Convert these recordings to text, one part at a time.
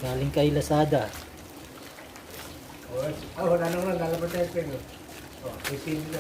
Galing kay Lazada. Wala naman. Lalabas tayo pero. Isin na.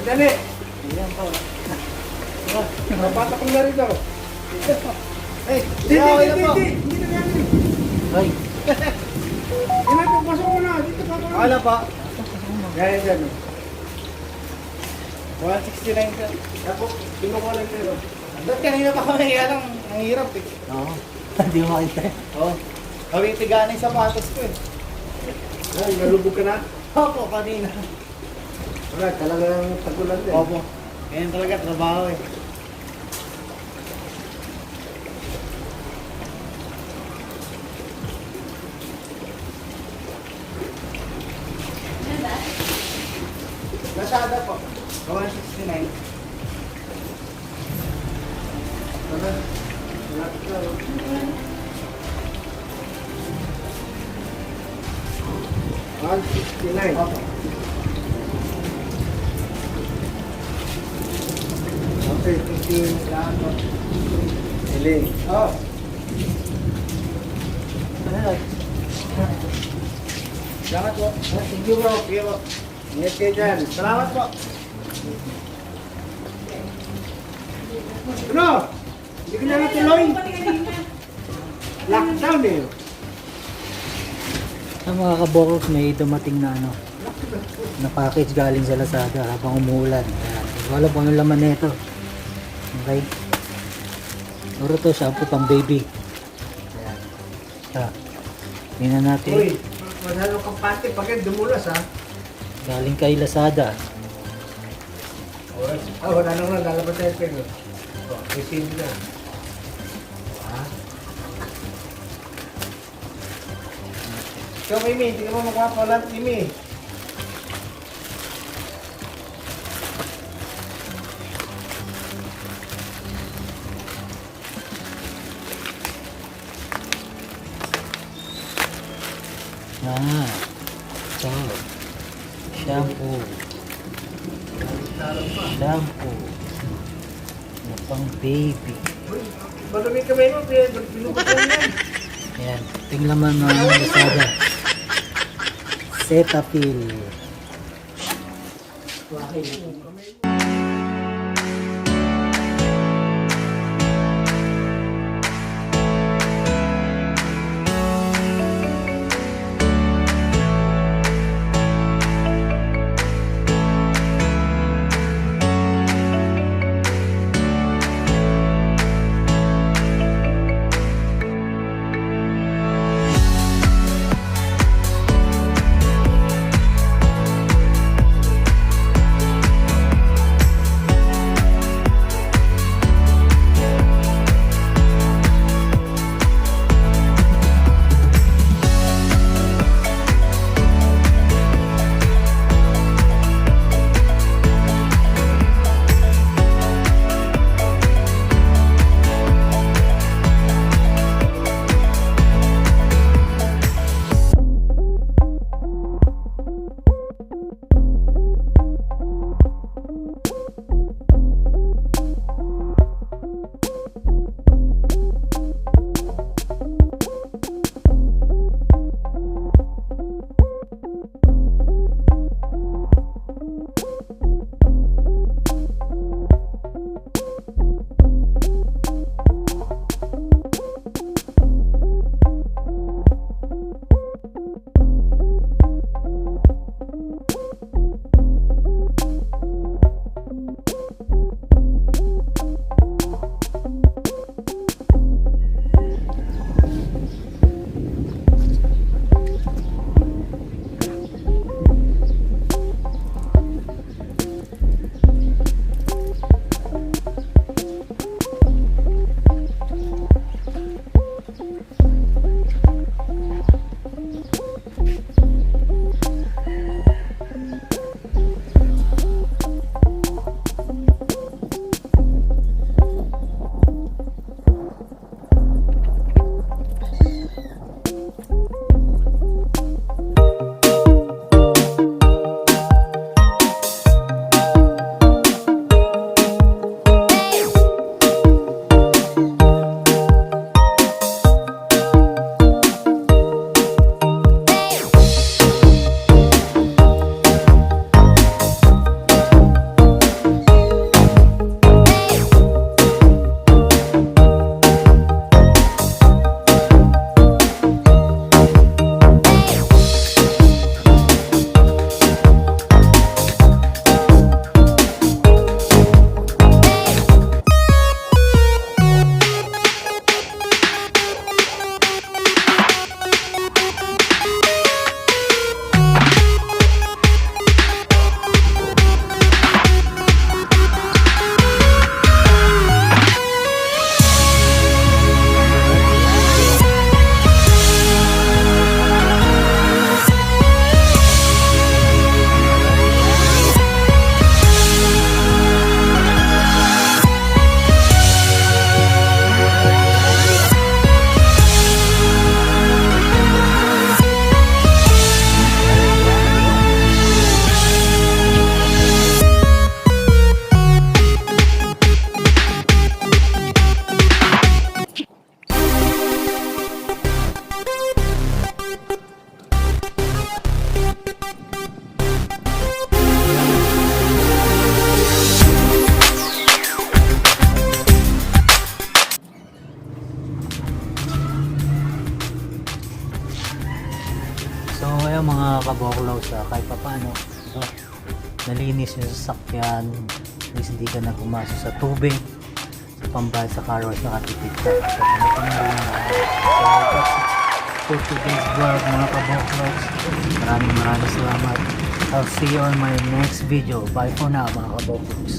Dali. Ayan po. Napatak ko na rito. Ay, hindi na namin. Ay. Ina po, pasok mo na. Dito pa po. Wala pa. Gaya dyan. 169 ka. Ako, kinukuha lang kayo. Ba't kanina pa kami lang ang hirap eh. Oo. Hindi mo makita. Oo. Kawitigaan yung sapatos ko eh. Ay, nalubog ka na? Opo, kanina. Wala, talagang tagulan din. Opo. Ganyan talaga trabaho eh. Lazada po. 169. Wala. Malapit na. 169. Opo. Okay, thank you. Kailangan po. Hiling. Oh. Salamat po. Thank you bro. Sige po. Ingat kayo dyan. Salamat po. Ano? Hindi ko na natuloy. Lockdown eh. Sa mga kaboklogs, may dumating na ano, na package galing sa Lazada habang umuulan. Ayan. Hindi ko alam kung anong laman nito. Okay. Puro to shampoo pang baby. Ayan. Tingnan natin. Uy, masyadong kampante pag dumulas ha. Galing kay Lazada. Wala nang lalabas tayo pero. Receive na. Ikaw, Mimi, hindi ka mo magpapalat, Mimi. So, shampoo. Shampoo. Na pang baby. Madami kami mo, pinugot lang yan. Ayan. Tingnan naman mga Lazada. Cetaphil. Kaya mga kaboklogs, kahit pa paano, diba? Nalinis yung sasakyan, at least hindi ka na pumasok sa tubig, sa pambayad sa car wash, nakatipid ka. So, ano na rin, so that's it for today's vlog mga kaboklogs. Maraming salamat. I'll see you on my next video. Bye for now mga kaboklogs.